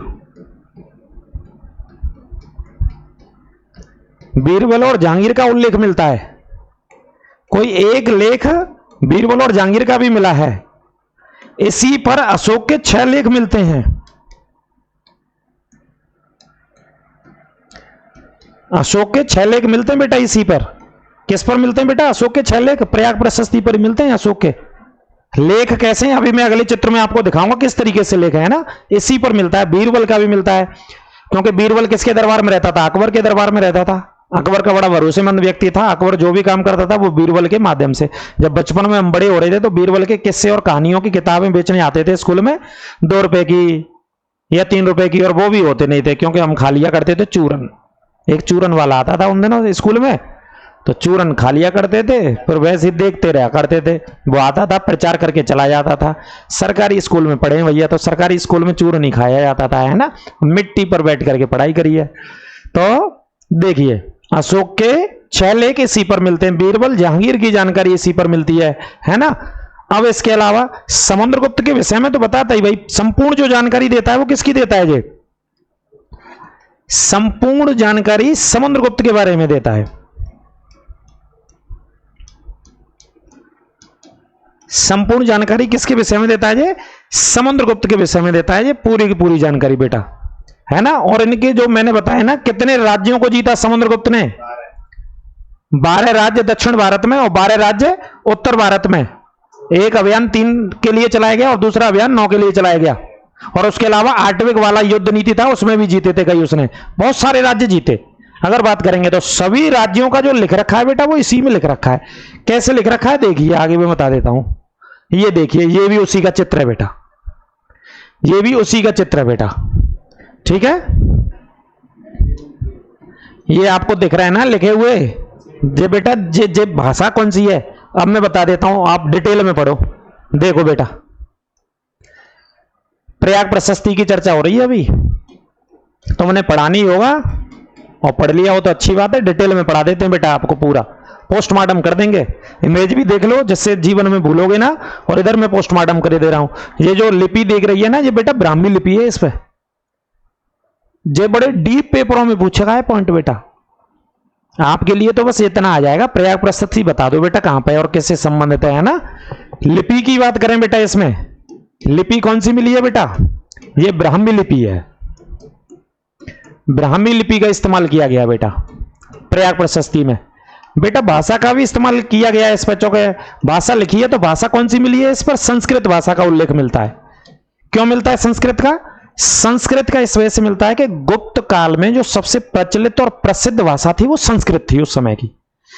[SPEAKER 1] बीरबल और जहांगीर का उल्लेख मिलता है। कोई एक लेख बीरबल और जहांगीर का भी मिला है। इसी पर अशोक के 6 लेख मिलते हैं। अशोक के 6 लेख मिलते हैं बेटा इसी पर। किस पर मिलते हैं बेटा? अशोक के 6 लेख प्रयाग प्रशस्ति पर मिलते हैं। अशोक के लेख कैसे हैं अभी मैं अगले चित्र में आपको दिखाऊंगा किस तरीके से लेख है ना, इसी पर मिलता है। बीरबल का भी मिलता है, क्योंकि बीरबल किसके दरबार में रहता था? अकबर के दरबार में रहता था। अकबर का बड़ा भरोसेमंद व्यक्ति था। अकबर जो भी काम करता था वो बीरबल के माध्यम से। जब बचपन में हम बड़े हो रहे थे तो बीरबल के किस्से और कहानियों की किताबें बेचने आते थे स्कूल में, 2 रुपए की या 3 रुपए की, और वो भी होते नहीं थे क्योंकि हम खा लिया करते थे चूरन। एक चूरन वाला आता था उन दिनों स्कूल में, तो चूरन खा लिया करते थे, फिर वैसे ही देखते रहा करते थे। वो आता था, प्रचार करके चला जाता था। सरकारी स्कूल में पढ़े भैया, तो सरकारी स्कूल में चूरन ही खाया जाता था, है ना। मिट्टी पर बैठ करके पढ़ाई करी है। तो देखिए अशोक के 6 लेख इसी पर मिलते हैं। बीरबल जहांगीर की जानकारी इसी पर मिलती है ना। अब इसके अलावा समुद्रगुप्त के विषय में तो बताता ही भाई, संपूर्ण जो जानकारी देता है वो किसकी देता है? ये संपूर्ण जानकारी समुद्रगुप्त के बारे में देता है। संपूर्ण जानकारी किसके विषय में देता है? ये समुद्रगुप्त के विषय में देता है। ये पूरी की पूरी जानकारी बेटा, है ना। और इनके जो मैंने बताया ना, कितने राज्यों को जीता समुद्रगुप्त ने? 12 राज्य दक्षिण भारत में और 12 राज्य उत्तर भारत में। एक अभियान 3 के लिए चलाया गया और दूसरा अभियान 9 के लिए चलाया गया। और उसके अलावा आठविक वाला युद्ध नीति था, उसमें भी जीते थे कई उसने। बहुत सारे राज्य जीते। अगर बात करेंगे तो सभी राज्यों का जो लिख रखा है बेटा वो इसी में लिख रखा है। कैसे लिख रखा है देखिए, आगे मैं बता देता हूं। ये देखिए, ये भी उसी का चित्र है बेटा, ये भी उसी का चित्र है बेटा, ठीक है। ये आपको दिख रहा है ना लिखे हुए। जे बेटा जे भाषा कौन सी है अब मैं बता देता हूं, आप डिटेल में पढ़ो। देखो बेटा, प्रयाग प्रशस्ति की चर्चा हो रही है अभी, तो मैंने पढ़ानी होगा और पढ़ लिया हो तो अच्छी बात है। डिटेल में पढ़ा देते हैं बेटा आपको, पूरा पोस्टमार्टम कर देंगे। इमेज भी देख लो जिससे जीवन में भूलोगे ना। और इधर मैं पोस्टमार्टम कर दे रहा हूं। ये जो लिपि देख रही है ना, ये बेटा ब्राह्मी लिपि है। इस पे ये बड़े डीप पेपरों में पूछेगा है पॉइंट बेटा। आपके लिए तो बस इतना आ जाएगा, प्रयाग प्रशस्ति बता दो बेटा कहां पे और किससे संबंधित है ना। लिपि की बात करें बेटा, इसमें लिपि कौन सी मिली है बेटा? ये ब्राह्मी लिपि है। ब्राह्मी लिपि का इस्तेमाल किया गया बेटा प्रयाग प्रशस्ति में। बेटा भाषा का भी इस्तेमाल किया गया है इस बच्चों के। भाषा लिखी है तो भाषा कौन सी मिली है इस पर? संस्कृत भाषा का उल्लेख मिलता है। क्यों मिलता है संस्कृत का? संस्कृत का इस वजह से मिलता है कि गुप्त काल में जो सबसे प्रचलित और प्रसिद्ध भाषा थी वो संस्कृत थी। उस समय की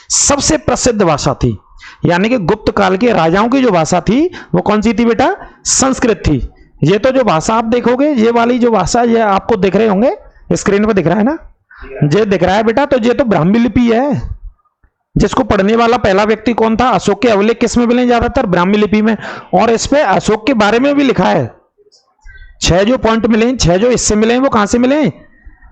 [SPEAKER 1] सबसे प्रसिद्ध भाषा थी, यानी कि गुप्त काल के राजाओं की जो भाषा थी वो कौन सी थी बेटा? संस्कृत थी। ये तो जो भाषा आप देखोगे, ये वाली जो भाषा ये आपको दिख रहे होंगे, स्क्रीन पर दिख रहा है ना, ये दिख रहा है बेटा, तो ये तो ब्राह्मी लिपि है। जिसको पढ़ने वाला पहला व्यक्ति कौन था? अशोक के अभिलेख किस में मिले? ज्यादातर ब्राह्मी लिपि में। और इस पे अशोक के बारे में भी लिखा है। 6 जो पॉइंट मिले, 6 जो इससे मिले वो कहां से मिले?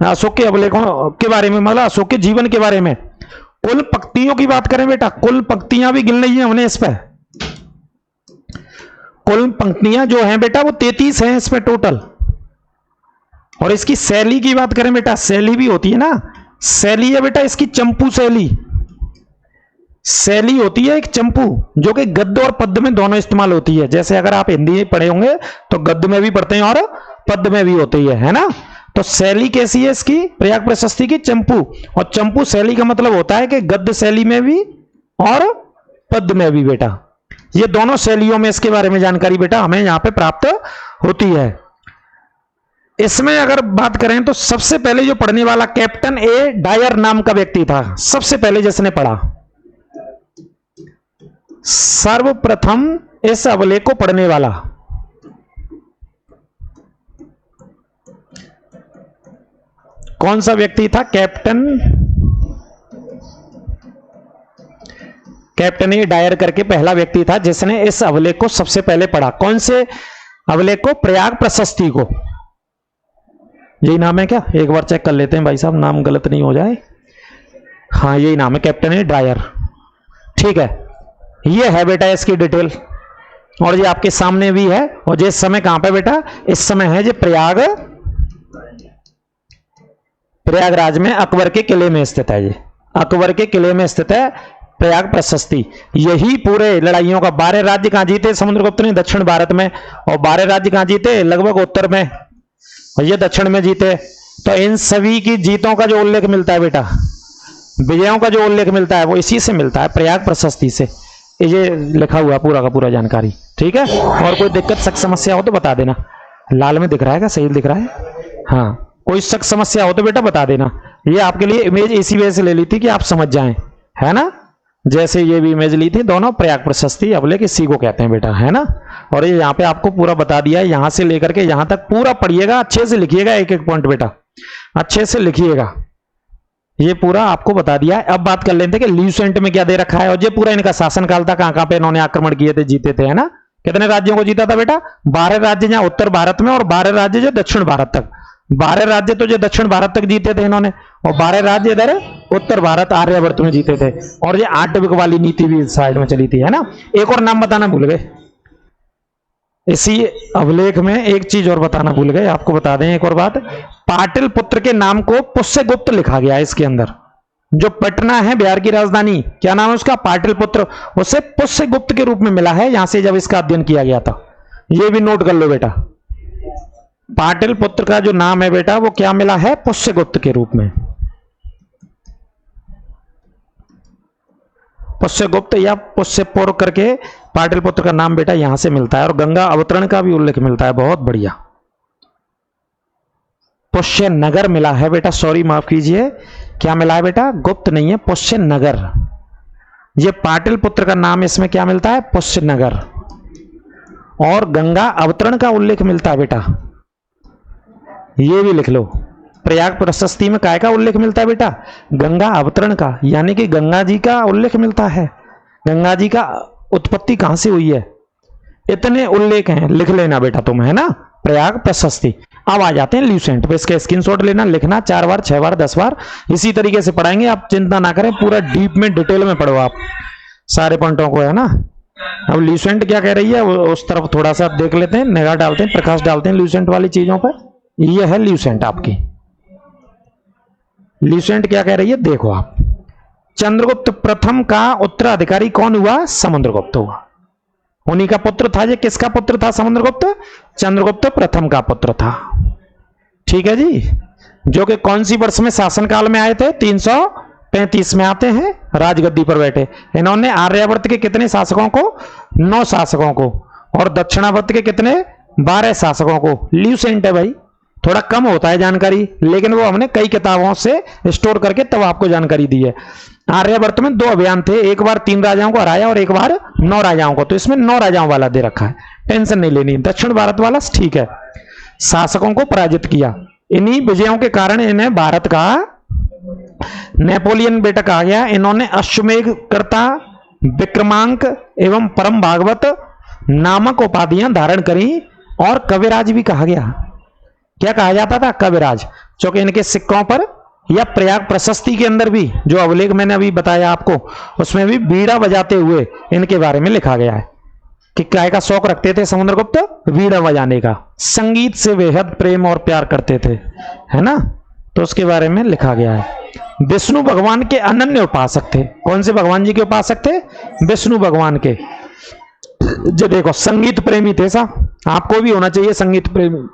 [SPEAKER 1] अशोक के अभिलेखों के बारे में, मतलब अशोक के जीवन के बारे में। कुल पंक्तियों की बात करें बेटा, कुल पंक्तियां भी गिन ली है हमने इस पे। कुल पंक्तियां जो हैं बेटा वो 33 हैं इसमें टोटल। और इसकी शैली की बात करें बेटा, शैली भी होती है ना, शैली है बेटा इसकी चंपू शैली। शैली होती है एक चंपू, जो कि गद्य और पद्य में दोनों इस्तेमाल होती है। जैसे अगर आप हिंदी पढ़े होंगे तो गद्य में भी पढ़ते हैं और पद्य में भी होती है ना। तो शैली कैसी है इसकी? प्रयाग प्रशस्ति की चंपू। और चंपू शैली का मतलब होता है कि गद्य शैली में भी और पद्य में भी बेटा। ये दोनों शैलियों में इसके बारे में जानकारी बेटा हमें यहां पे प्राप्त होती है। इसमें अगर बात करें तो सबसे पहले जो पढ़ने वाला कैप्टन ए डायर नाम का व्यक्ति था, सबसे पहले जिसने पढ़ा, सर्वप्रथम इस अभिलेख को पढ़ने वाला कौन सा व्यक्ति था? कैप्टन ए डायर करके पहला व्यक्ति था जिसने इस अभिलेख को सबसे पहले पढ़ा। कौन से अभिलेख को? प्रयाग प्रशस्ति को। यही नाम है क्या? एक बार चेक कर लेते हैं भाई साहब, नाम गलत नहीं हो जाए। हाँ यही नाम है, कैप्टन ए डायर। ठीक है, ये है बेटा इसकी डिटेल, और ये आपके सामने भी है। और ये इस समय कहां पे बेटा? इस समय है ये प्रयागराज में अकबर के किले में स्थित है। ये अकबर के किले में स्थित है प्रयाग प्रशस्ति। यही पूरे लड़ाइयों का 12 राज्य कहां जीते समुद्रगुप्त ने? दक्षिण भारत में। और 12 राज्य कहां जीते? लगभग उत्तर में, और ये दक्षिण में जीते। तो इन सभी की जीतों का जो उल्लेख मिलता है बेटा, विजयों का जो उल्लेख मिलता है वो इसी से मिलता है, प्रयाग प्रशस्ति से। ये लिखा हुआ पूरा का पूरा जानकारी। ठीक है, और कोई दिक्कत शक समस्या हो तो बता देना। लाल में दिख रहा है क्या? सही दिख रहा है? हाँ, कोई शक समस्या हो तो बेटा बता देना। ये आपके लिए इमेज इसी वजह से ले ली थी कि आप समझ जाएं, है ना। जैसे ये भी इमेज ली थी, दोनों प्रयाग प्रशस्ति अभिलेख इसी को कहते हैं बेटा, है ना। और ये यहाँ पे आपको पूरा बता दिया है, यहां से लेकर के यहां तक पूरा पढ़िएगा, अच्छे से लिखिएगा, एक एक पॉइंट बेटा अच्छे से लिखिएगा। ये पूरा आपको बता दिया है। अब बात कर लेते हैं कि ल्यूसेंट में क्या दे रखा है। और ये पूरा इनका शासनकाल था, कहां पे इन्होंने आक्रमण किए थे, जीते थे, है ना। कितने राज्यों को जीता था बेटा? 12 राज्य जहां उत्तर भारत में, और 12 राज्य जो दक्षिण भारत तक। 12 राज्य तो जो दक्षिण भारत तक जीते थे इन्होंने, और 12 राज्य इधर उत्तर भारत आर्यावर्त में जीते थे। और ये आटविक वाली नीति भी साइड में चली थी, है ना। एक और नाम बताना भूल गए इसी अभिलेख में, एक चीज और बताना भूल गए, आपको बता दें एक और बात। पाटलिपुत्र के नाम को पुष्यगुप्त लिखा गया है इसके अंदर। जो पटना है बिहार की राजधानी, क्या नाम है उसका? पाटलिपुत्र। उसे पुष्यगुप्त के रूप में मिला है यहां से जब इसका अध्ययन किया गया था। यह भी नोट कर लो बेटा, पाटलिपुत्र का जो नाम है बेटा वो क्या मिला है? पुष्यगुप्त के रूप में। पुष्यगुप्त या पुष्यपुर करके पाटलिपुत्र का नाम बेटा यहां से मिलता है। और गंगा अवतरण का भी उल्लेख मिलता है, बहुत बढ़िया। पुष्य नगर मिला है बेटा, सॉरी माफ कीजिए, क्या मिला है बेटा? गुप्त नहीं है, पुष्य नगर। ये पाटलिपुत्र का नाम इसमें क्या मिलता है? पुष्य नगर। और गंगा अवतरण का उल्लेख मिलता है बेटा, ये भी लिख लो। प्रयाग प्रशस्ति में काय का उल्लेख मिलता है बेटा? गंगा अवतरण का, यानी कि गंगा जी का उल्लेख मिलता है। गंगा जी का उत्पत्ति कहां से हुई है, इतने उल्लेख हैं, लिख लेना बेटा तुम, है ना। प्रयाग प्रशस्ति। अब आ जाते हैं ल्यूसेंट पे, इसका स्क्रीनशॉट लेना, लिखना 4 बार 6 बार 10 बार, इसी तरीके से पढ़ाएंगे, आप चिंता ना करें, पूरा डीप में डिटेल में पढ़ो आप सारे पॉइंटों को, है ना। अब ल्यूसेंट क्या कह रही है उस तरफ थोड़ा सा देख लेते हैं, निगाह डालते हैं, प्रकाश डालते हैं ल्यूसेंट वाली चीजों पर। यह है ल्यूसेंट आपकी। ल्यूसेंट क्या कह रही है देखो आप। चंद्रगुप्त प्रथम का उत्तराधिकारी कौन हुआ? समुद्रगुप्त हुआ। उन्हीं का पुत्र था। ये किसका पुत्र था? समुद्रगुप्त। चंद्रगुप्त प्रथम का पुत्र था। ठीक है जी। जो कि कौन सी वर्ष में शासनकाल में आए थे? 335 में आते हैं, राजगद्दी पर बैठे। इन्होंने आर्यावर्त के कितने शासकों को? 9 शासकों को। और दक्षिणावर्त के कितने? 12 शासकों को। ल्यूसेंट है भाई, थोड़ा कम होता है जानकारी, लेकिन वो हमने कई किताबों से स्टोर करके तब आपको जानकारी दी है। आर्यवर्त में 2 अभियान थे, एक बार 3 राजाओं को हराया और एक बार 9 राजाओं को, तो इसमें 9 राजाओं वाला दे रखा है, टेंशन नहीं लेनी। दक्षिण भारत वाला ठीक है, शासकों को पराजित किया। इन्हीं विजयों के कारण इन्हें भारत का नेपोलियन बेटा कहा गया। इन्होंने अश्वमेध कर्ता, विक्रमांक एवं परम भागवत नामक उपाधियां धारण करी और कविराज भी कहा गया। क्या कहा जाता था? कविराज। क्योंकि इनके सिक्कों पर या प्रयाग प्रशस्ति के अंदर भी जो अभिलेख मैंने अभी बताया आपको, उसमें भी बीड़ा बजाते हुए इनके बारे में लिखा गया है कि काय का शौक रखते थे समुद्रगुप्त? बीड़ा बजाने का। संगीत से बेहद प्रेम और प्यार करते थे, है ना, तो उसके बारे में लिखा गया है। विष्णु भगवान के अनन्य उपासक थे। कौन से भगवान जी के उपासक थे? विष्णु भगवान के। जो देखो संगीत प्रेमी थे साहब, आपको भी होना चाहिए संगीत प्रेमी।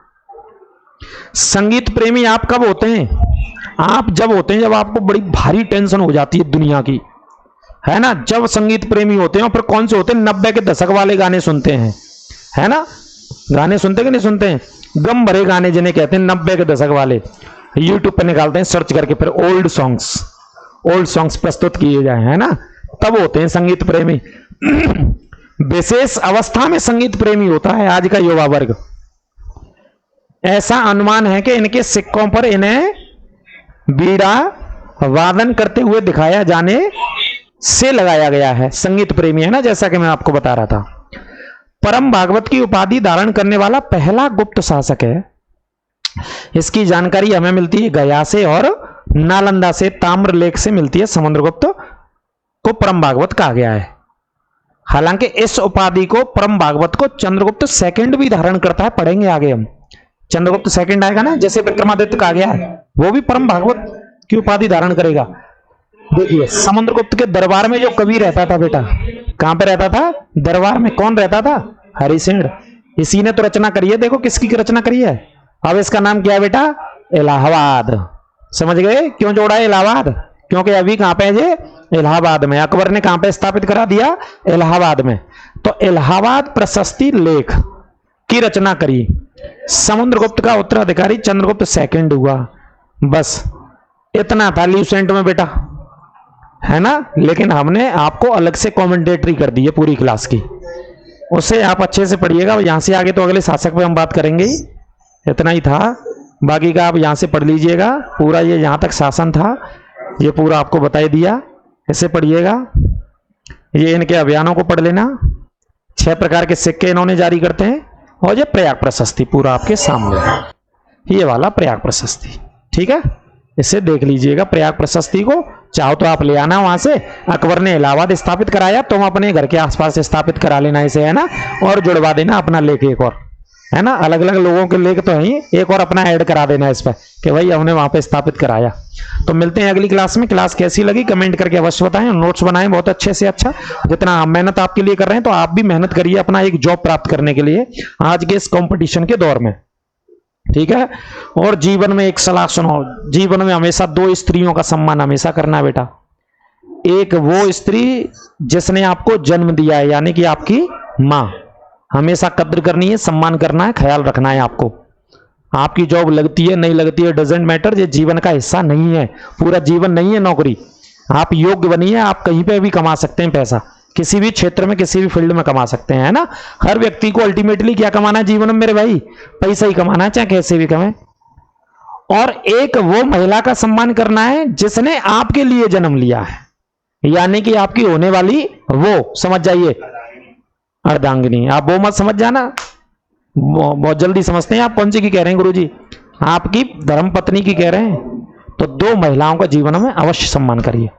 [SPEAKER 1] संगीत प्रेमी आप कब होते हैं? आप जब होते हैं जब आपको बड़ी भारी टेंशन हो जाती है दुनिया की, है ना, जब संगीत प्रेमी होते हैं। और फिर कौन से होते हैं? 90 के दशक वाले गाने सुनते हैं, है ना, गाने सुनते कि नहीं सुनते हैं? गम भरे गाने जिन्हें कहते हैं 90 के दशक वाले, यूट्यूब पे निकालते हैं सर्च करके, फिर ओल्ड सॉन्ग्स प्रस्तुत किए जाए, है ना, तब होते हैं संगीत प्रेमी। विशेष अवस्था में संगीत प्रेमी होता है आज का युवा वर्ग। ऐसा अनुमान है कि इनके सिक्कों पर इन्हें बीड़ा वादन करते हुए दिखाया जाने से लगाया गया है। संगीत प्रेमी है ना, जैसा कि मैं आपको बता रहा था। परम भागवत की उपाधि धारण करने वाला पहला गुप्त शासक है। इसकी जानकारी हमें मिलती है गया से और नालंदा से, ताम्रलेख से मिलती है। समुद्रगुप्त को परम भागवत कहा गया है। हालांकि इस उपाधि को, परम भागवत को, चंद्रगुप्त सेकंड भी धारण करता है, पढ़ेंगे आगे हम। चंद्रगुप्त सेकंड आएगा ना, जैसे विक्रमादित्य कहा गया है, वो भी परम भागवत की उपाधि धारण करेगा। देखिए समुद्रगुप्त के दरबार में जो कवि रहता था बेटा, कहां पे रहता था? दरबार में। कौन रहता था? हरिसेन। इसी ने तो रचना करी है। देखो किसकी रचना करी है। अब इसका नाम क्या है बेटा? इलाहाबाद। समझ गए क्यों जोड़ा है इलाहाबाद? क्योंकि अभी कहां पे है ये? इलाहाबाद में। अकबर ने कहां पे स्थापित करा दिया? इलाहाबाद में। तो इलाहाबाद प्रशस्ति लेख की रचना करी। समुद्रगुप्त का उत्तराधिकारी चंद्रगुप्त सेकंड हुआ। बस इतना था ल्यूसेंट में बेटा, है ना। लेकिन हमने आपको अलग से कमेंटेटरी कर दी है पूरी क्लास की, उसे आप अच्छे से पढ़िएगा। यहां से आगे तो अगले शासक पे हम बात करेंगे ही। इतना ही था, बाकी का आप यहां से पढ़ लीजिएगा पूरा। ये यहां तक शासन था, ये पूरा आपको बता दिया, इसे पढ़िएगा। ये इनके अभियानों को पढ़ लेना। 6 प्रकार के सिक्के इन्होंने जारी करते हैं। और ये प्रयाग प्रशस्ति पूरा आपके सामने है, ये वाला प्रयाग प्रशस्ति, ठीक है। इसे देख लीजिएगा। प्रयाग प्रशस्ति को चाहो तो आप ले आना वहां से। अकबर ने इलाहाबाद स्थापित कराया, तुम अपने घर के आसपास स्थापित करा लेना इसे, है ना, और जुड़वा देना अपना लेख एक और, है ना। अलग अलग लोगों के लेख तो है, एक और अपना ऐड करा देना इस पर कि भाई हमने वहां पे स्थापित कराया। तो मिलते हैं अगली क्लास में। क्लास कैसी लगी कमेंट करके अवश्य बताएं। नोट्स बनाएं बहुत अच्छे से अच्छा। जितना हम मेहनत आपके लिए कर रहे हैं, तो आप भी मेहनत करिए अपना एक जॉब प्राप्त करने के लिए आज के इस कंपटीशन के दौर में, ठीक है। और जीवन में एक सलाह सुनो, जीवन में हमेशा 2 स्त्रियों का सम्मान हमेशा करना बेटा। एक वो स्त्री जिसने आपको जन्म दिया है, यानी कि आपकी मां, हमेशा कद्र करनी है, सम्मान करना है, ख्याल रखना है आपको। आपकी जॉब लगती है नहीं लगती है डजेंट मैटर, ये जीवन का हिस्सा नहीं है, पूरा जीवन नहीं है नौकरी। आप योग्य बनिए, आप कहीं पे भी कमा सकते हैं पैसा, किसी भी क्षेत्र में किसी भी फील्ड में कमा सकते हैं, है ना। हर व्यक्ति को अल्टीमेटली क्या कमाना है जीवन में मेरे भाई? पैसा ही कमाना है, चाहे कैसे भी कमाए। और एक वो महिला का सम्मान करना है जिसने आपके लिए जन्म लिया है, यानी कि आपकी होने वाली वो, समझ जाइए, अर्धांगिनी। आप वो मत समझ जाना, बहुत जल्दी समझते हैं आप कौन सी की कह रहे हैं गुरुजी, आपकी धर्मपत्नी की कह रहे हैं। तो 2 महिलाओं का जीवन में अवश्य सम्मान करिए।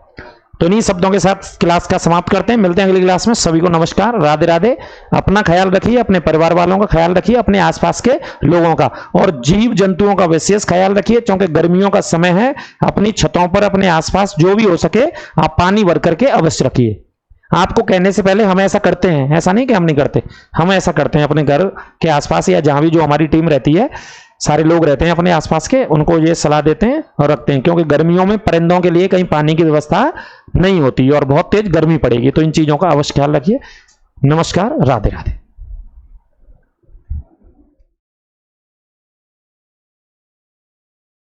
[SPEAKER 1] तो इन्हीं शब्दों के साथ क्लास का समाप्त करते हैं। मिलते हैं अगली क्लास में। सभी को नमस्कार, राधे राधे। अपना ख्याल रखिए, अपने परिवार वालों का ख्याल रखिए, अपने आसपास के लोगों का, और जीव जंतुओं का विशेष ख्याल रखिए, क्योंकि गर्मियों का समय है। अपनी छतों पर, अपने आसपास जो भी हो सके आप पानी भर करके अवश्य रखिए। आपको कहने से पहले हम ऐसा करते हैं, ऐसा नहीं कि हम नहीं करते, हम ऐसा करते हैं। अपने घर के आसपास या जहां भी जो हमारी टीम रहती है, सारे लोग रहते हैं अपने आसपास के, उनको ये सलाह देते हैं और रखते हैं, क्योंकि गर्मियों में परिंदों के लिए कहीं पानी की व्यवस्था नहीं होती और बहुत तेज गर्मी पड़ेगी। तो इन चीजों का अवश्य ख्याल रखिए। नमस्कार, राधे राधे।